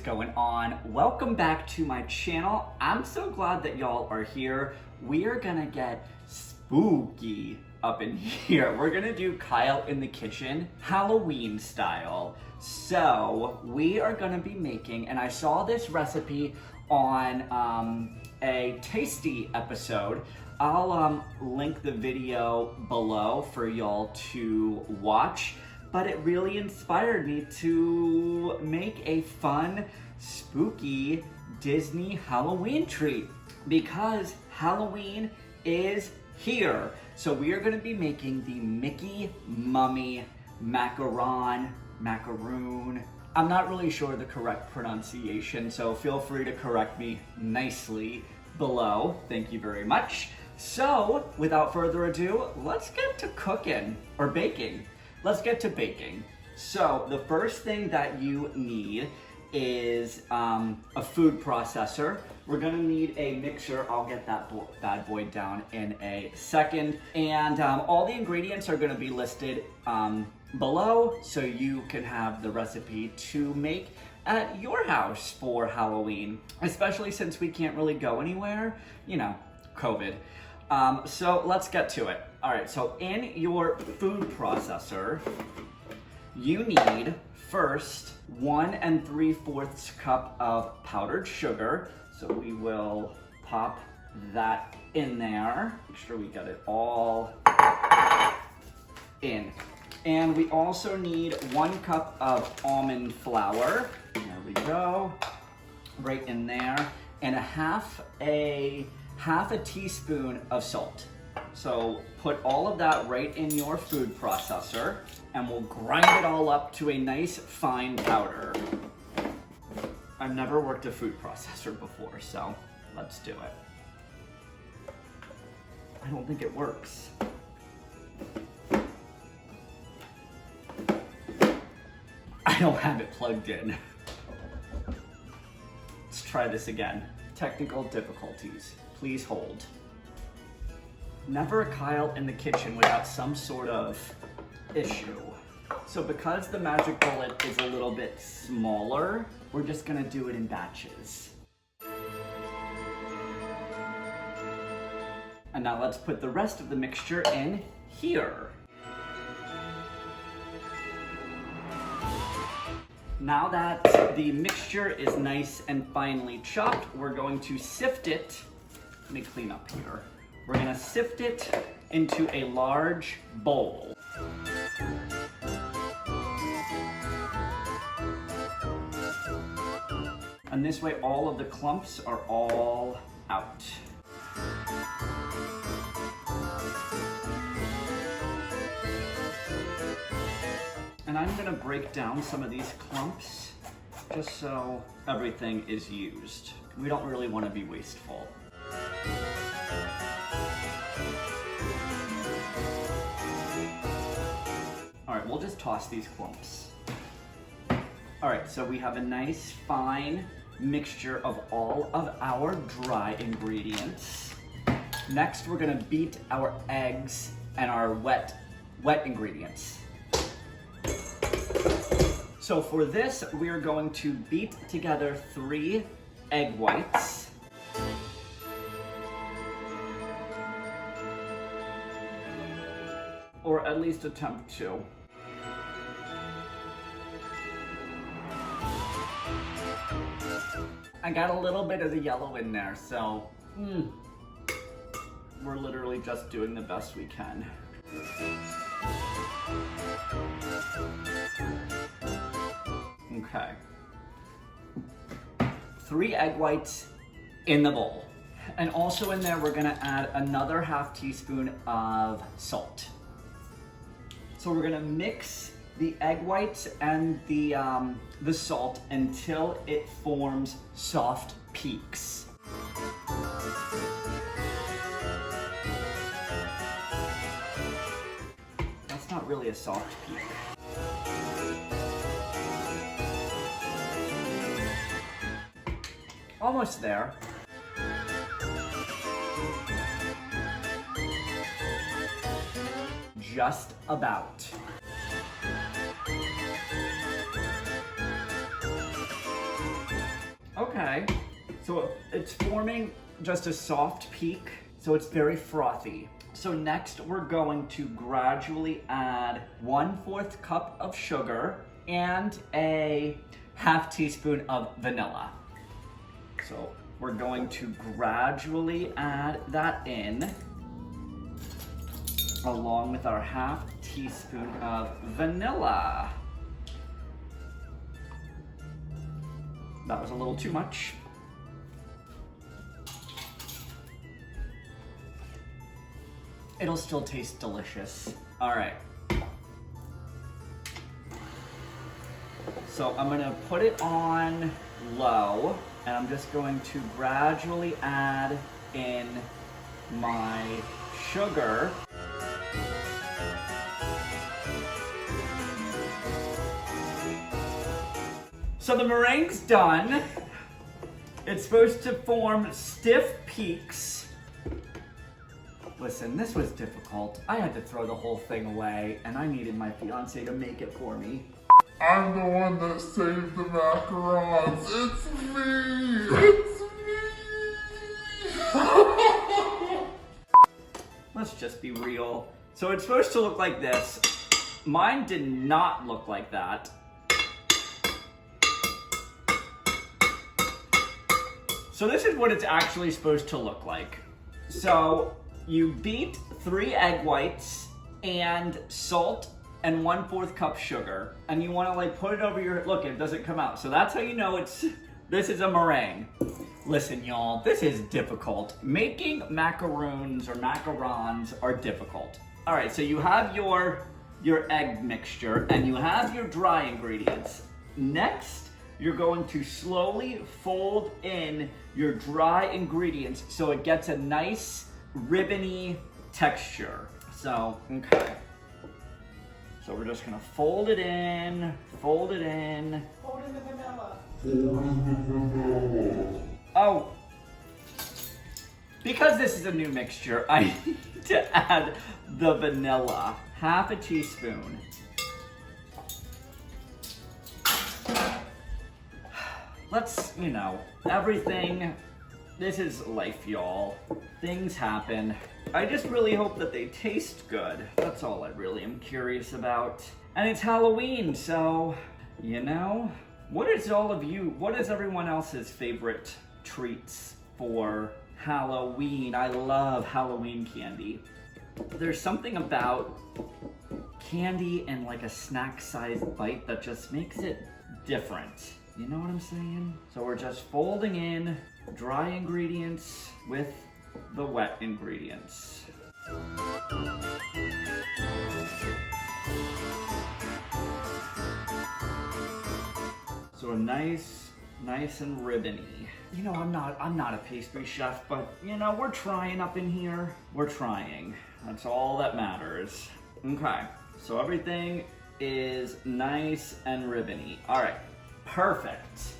going on? Welcome back to my channel. I'm so glad that y'all are here. We are gonna get spooky up in here. We're gonna do Kyle in the kitchen, Halloween style. So we are gonna be making, and I saw this recipe on a Tasty episode. I'll link the video below for y'all to watch. But it really inspired me to make a fun, spooky Disney Halloween treat because Halloween is here. So we are gonna be making the Mickey Mummy Macaron, Macaroon. I'm not really sure the correct pronunciation, so feel free to correct me nicely below. Thank you very much. So without further ado, let's get to cooking or baking. Let's get to baking. So the first thing that you need is a food processor. We're gonna need a mixer. I'll get that bad boy down in a second. And all the ingredients are gonna be listed below so you can have the recipe to make at your house for Halloween, especially since we can't really go anywhere, you know, COVID. So let's get to it. All right, so in your food processor, you need first 1 3/4 cup of powdered sugar. So we will pop that in there. Make sure we get it all in. And we also need 1 cup of almond flour. There we go, right in there. And half a teaspoon of salt. So put all of that right in your food processor and we'll grind it all up to a nice fine powder. I've never worked a food processor before, so let's do it. I don't think it works. I don't have it plugged in. Let's try this again. Technical difficulties. Please hold. Never a Kyle in the kitchen without some sort of issue. So because the magic bullet is a little bit smaller, we're just gonna do it in batches. And now let's put the rest of the mixture in here. Now that the mixture is nice and finely chopped, we're going to sift it. Let me clean up here. We're gonna sift it into a large bowl. And this way all of the clumps are all out. And I'm gonna break down some of these clumps just so everything is used. We don't really want to be wasteful. All right, we'll just toss these clumps. All right, so we have a nice fine mixture of all of our dry ingredients. Next, we're gonna beat our eggs and our wet ingredients. So for this, we are going to beat together 3 egg whites. Or at least attempt to. I got a little bit of the yellow in there, so we're literally just doing the best we can. Okay. 3 egg whites in the bowl. And also in there, we're gonna add another ½ teaspoon of salt. So we're gonna mix the egg whites and the salt until it forms soft peaks. That's not really a soft peak. Almost there. Just about. Okay, so it's forming just a soft peak, so it's very frothy. So next we're going to gradually add 1/4 cup of sugar and a ½ teaspoon of vanilla. So we're going to gradually add that in, along with our ½ teaspoon of vanilla. That was a little too much. It'll still taste delicious. All right. So I'm gonna put it on low, and I'm just going to gradually add in my sugar. So the meringue's done. It's supposed to form stiff peaks. Listen, this was difficult. I had to throw the whole thing away, and I needed my fiance to make it for me. I'm the one that saved the macarons. It's me! It's me! Let's just be real. So it's supposed to look like this. Mine did not look like that. So this is what it's actually supposed to look like. So you beat 3 egg whites and salt and 1/4 cup sugar, and you want to like put it over your, look, it doesn't come out. So that's how you know this is a meringue. Listen, y'all, this is difficult. Making macaroons or macarons are difficult. All right, so you have your egg mixture and you have your dry ingredients. Next, you're going to slowly fold in your dry ingredients so it gets a nice ribbony texture. So, okay. So we're just gonna fold it in, fold it in. Fold in the vanilla. Oh, because this is a new mixture, I need to add the vanilla. ½ teaspoon. Let's, you know, everything, this is life, y'all. Things happen. I just really hope that they taste good. That's all I really am curious about. And it's Halloween, so, you know, what is everyone else's favorite treats for Halloween? I love Halloween candy. There's something about candy and like a snack-sized bite that just makes it different. You know what I'm saying? So we're just folding in dry ingredients with the wet ingredients. So nice and ribbony. You know, I'm not a pastry chef, but you know, we're trying up in here. We're trying. That's all that matters. Okay, so everything is nice and ribbony. All right, perfect.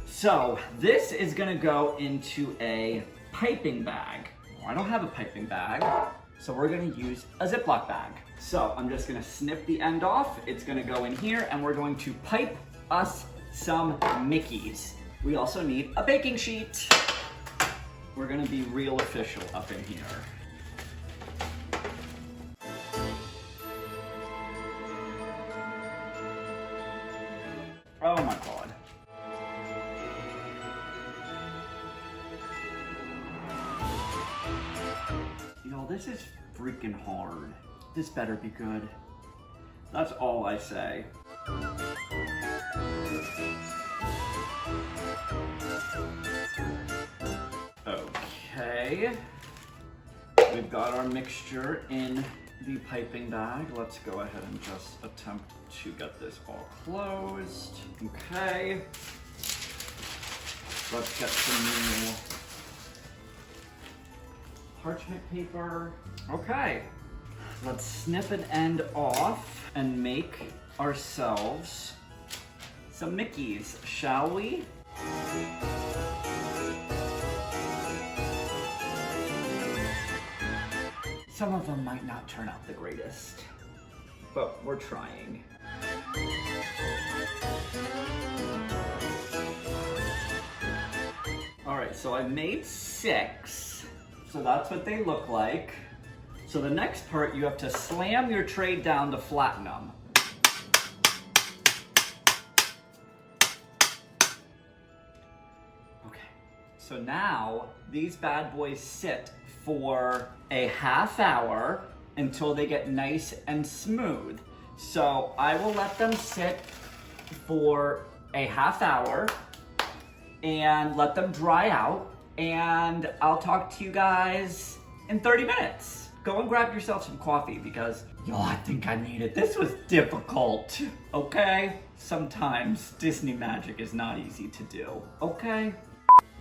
So this is gonna go into a piping bag. I don't have a piping bag, so we're gonna use a Ziploc bag. So I'm just gonna snip the end off. It's gonna go in here and we're going to pipe us some Mickeys. We also need a baking sheet. We're gonna be real official up in here. Oh my God. You know, this is freaking hard. This better be good. That's all I say. Okay. We've got our mixture in the piping bag. Let's go ahead and just attempt to get this all closed. Okay. Let's get some new parchment paper. Okay. Let's snip an end off and make ourselves some Mickeys, shall we? Some of them might not turn out the greatest, but we're trying. so I made 6. So that's what they look like. So the next part, you have to slam your tray down to flatten them. Okay, so now these bad boys sit for a half hour until they get nice and smooth. So I will let them sit for a half hour and let them dry out, and I'll talk to you guys in 30 minutes. Go and grab yourself some coffee because, yo, I think I need it. This was difficult, okay? Sometimes Disney magic is not easy to do, okay?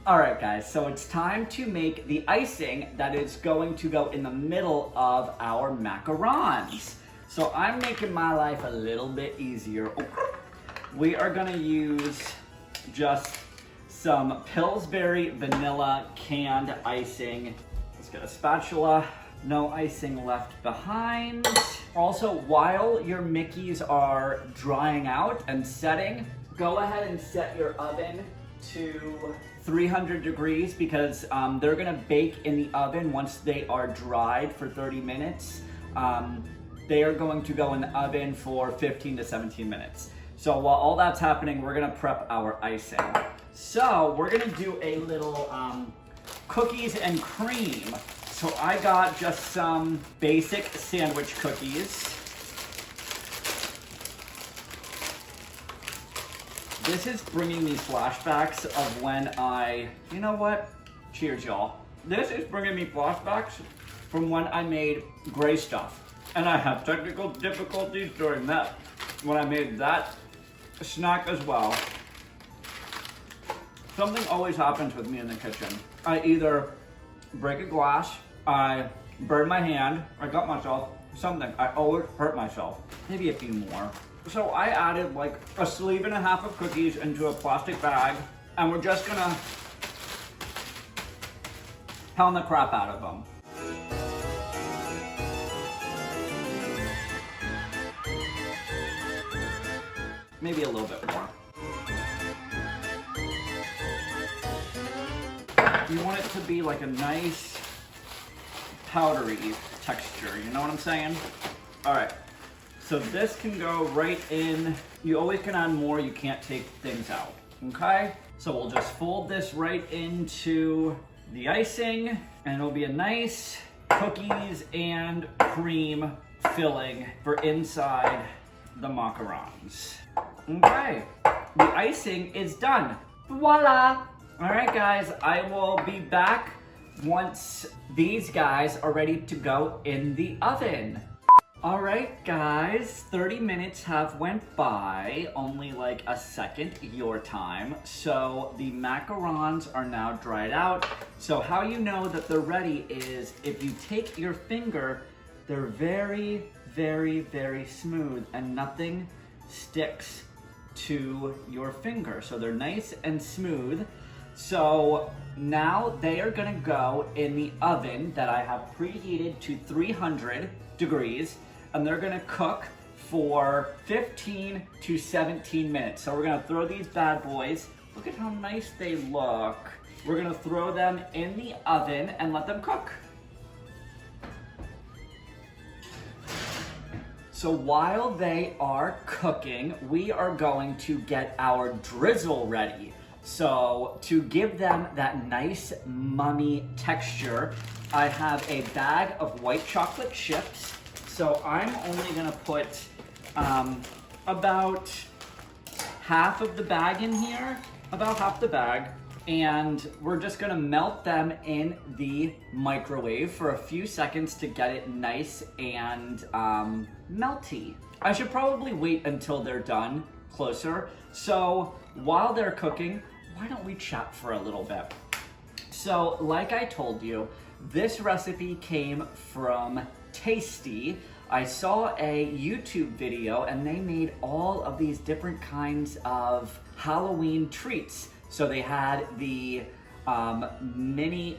All right, guys, so it's time to make the icing that is going to go in the middle of our macarons. So I'm making my life a little bit easier. We are gonna use just some Pillsbury vanilla canned icing. Let's get a spatula. No icing left behind. Also, while your Mickeys are drying out and setting, go ahead and set your oven to 300 degrees because they're gonna bake in the oven once they are dried for 30 minutes. They are going to go in the oven for 15 to 17 minutes. So while all that's happening, we're gonna prep our icing. So we're gonna do a little cookies and cream. So I got just some basic sandwich cookies. This is bringing me flashbacks of when you know what? Cheers, y'all. This is bringing me flashbacks from when I made gray stuff. And I have technical difficulties during that, when I made that snack as well. Something always happens with me in the kitchen. I either break a glass, I burn my hand, I cut myself, something. I always hurt myself. Maybe a few more. So I added like a sleeve and a half of cookies into a plastic bag, and we're just gonna pound the crap out of them. Maybe a little bit more. You want it to be like a nice powdery texture, you know what I'm saying? All right, so this can go right in. You always can add more, you can't take things out, okay? So we'll just fold this right into the icing, and it'll be a nice cookies and cream filling for inside the macarons. Okay, the icing is done. Voila! All right, guys, I will be back once these guys are ready to go in the oven. All right, guys, 30 minutes have went by, only like a second your time. So the macarons are now dried out. So how you know that they're ready is if you take your finger, they're very, very, very smooth and nothing sticks to your finger. So they're nice and smooth. So now they are gonna go in the oven that I have preheated to 300 degrees, and they're gonna cook for 15 to 17 minutes. So we're gonna throw these bad boys. Look at how nice they look. We're gonna throw them in the oven and let them cook. So while they are cooking, we are going to get our drizzle ready. So to give them that nice mummy texture, I have a bag of white chocolate chips. So I'm only gonna put about half of the bag in here, about half the bag, and we're just gonna melt them in the microwave for a few seconds to get it nice and melty. I should probably wait until they're done closer. So while they're cooking, why don't we chat for a little bit? So like I told you, this recipe came from Tasty. I saw a YouTube video and they made all of these different kinds of Halloween treats. So they had the Mickey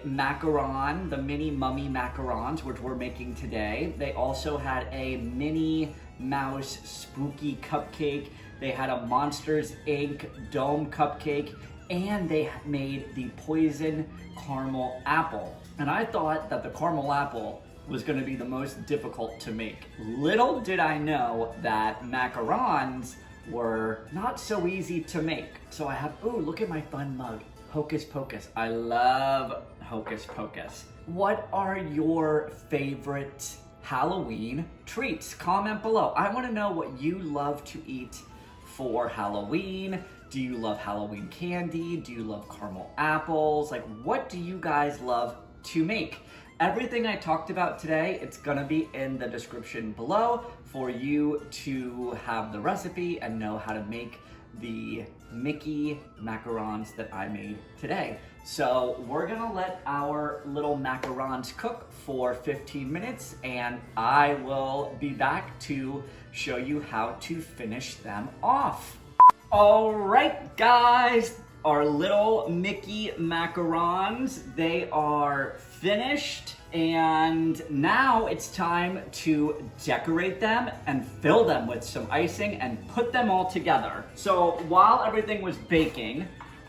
Macaron, the mini Mummy Macarons, which we're making today. They also had a Minnie Mouse spooky cupcake. They had a Monsters Inc. dome cupcake, and they made the poison caramel apple. And I thought that the caramel apple was gonna be the most difficult to make. Little did I know that macarons were not so easy to make. So I have, ooh, look at my fun mug. Hocus Pocus. I love Hocus Pocus. What are your favorite Halloween treats? Comment below. I want to know what you love to eat for Halloween. Do you love Halloween candy? Do you love caramel apples? Like, what do you guys love to make? Everything I talked about today, it's gonna be in the description below for you to have the recipe and know how to make the Mickey Macarons that I made today. So we're gonna let our little macarons cook for 15 minutes and I will be back to show you how to finish them off. All right, guys, our little Mickey Macarons, they are finished. And now it's time to decorate them and fill them with some icing and put them all together. So while everything was baking,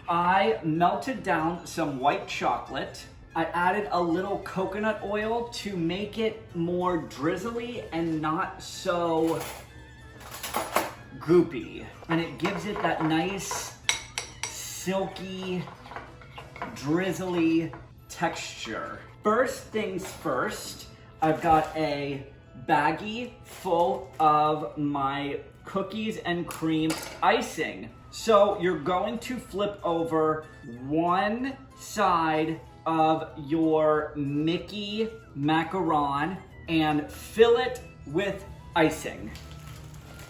I melted down some white chocolate. I added a little coconut oil to make it more drizzly and not so goopy. And it gives it that nice, silky, drizzly texture. First things first, I've got a baggie full of my cookies and cream icing. So you're going to flip over one side of your Mickey macaron and fill it with icing.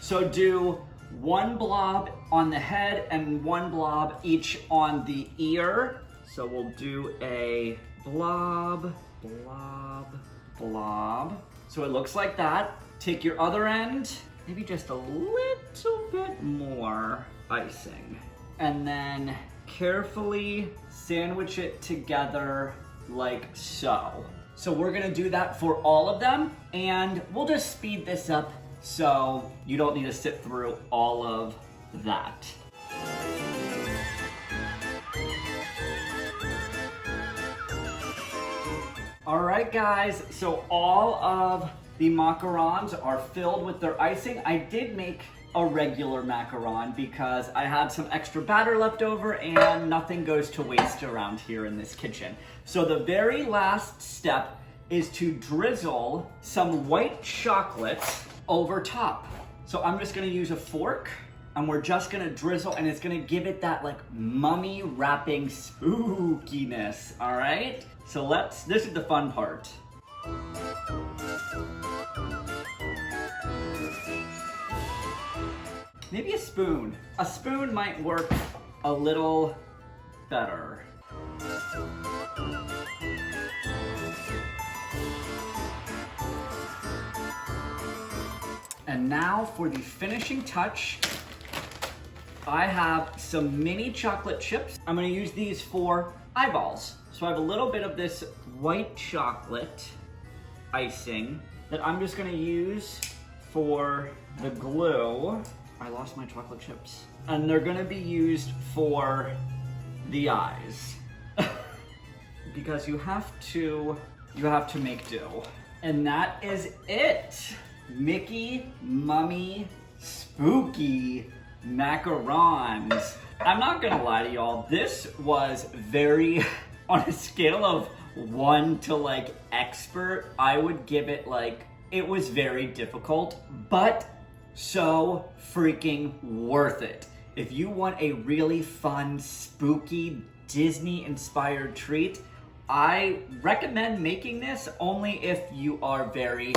So do one blob on the head and one blob each on the ear. So we'll do a blob, blob, blob. So it looks like that. Take your other end, maybe just a little bit more icing. And then carefully sandwich it together like so. So we're gonna do that for all of them, and we'll just speed this up so you don't need to sit through all of that. All right, guys, so all of the macarons are filled with their icing. I did make a regular macaron because I had some extra batter left over and nothing goes to waste around here in this kitchen. So the very last step is to drizzle some white chocolate over top. So I'm just gonna use a fork and we're just gonna drizzle, and it's gonna give it that like mummy wrapping spookiness, all right? So this is the fun part. Maybe a spoon. A spoon might work a little better. And now for the finishing touch, I have some mini chocolate chips. I'm gonna use these for eyeballs. So I have a little bit of this white chocolate icing that I'm just gonna use for the glue. I lost my chocolate chips. And they're gonna be used for the eyes. Because you have to make do. And that is it. Mickey Mummy Spooky Macarons. I'm not gonna lie to y'all, this was very, on a scale of 1 to like expert, I would give it like, it was very difficult, but so freaking worth it. If you want a really fun, spooky, Disney-inspired treat, I recommend making this only if you are very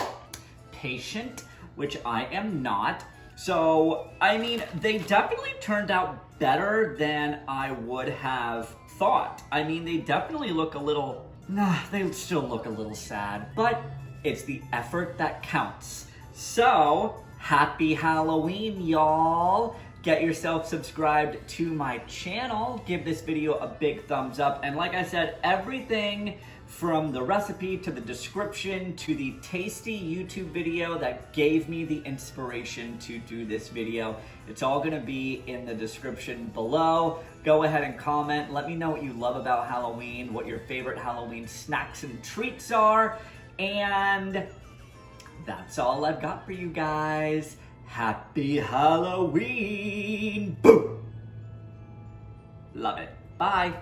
patient, which I am not. So, I mean, they definitely turned out better than I would have thought. I mean, they definitely look a little, they still look a little sad, but it's the effort that counts. So, happy Halloween, y'all. Get yourself subscribed to my channel. Give this video a big thumbs up. And like I said, everything From the recipe to the description to the tasty YouTube video that gave me the inspiration to do this video. It's all gonna be in the description below. Go ahead and comment. Let me know what you love about Halloween, what your favorite Halloween snacks and treats are. And that's all I've got for you guys. Happy Halloween! Boom! Love it. Bye.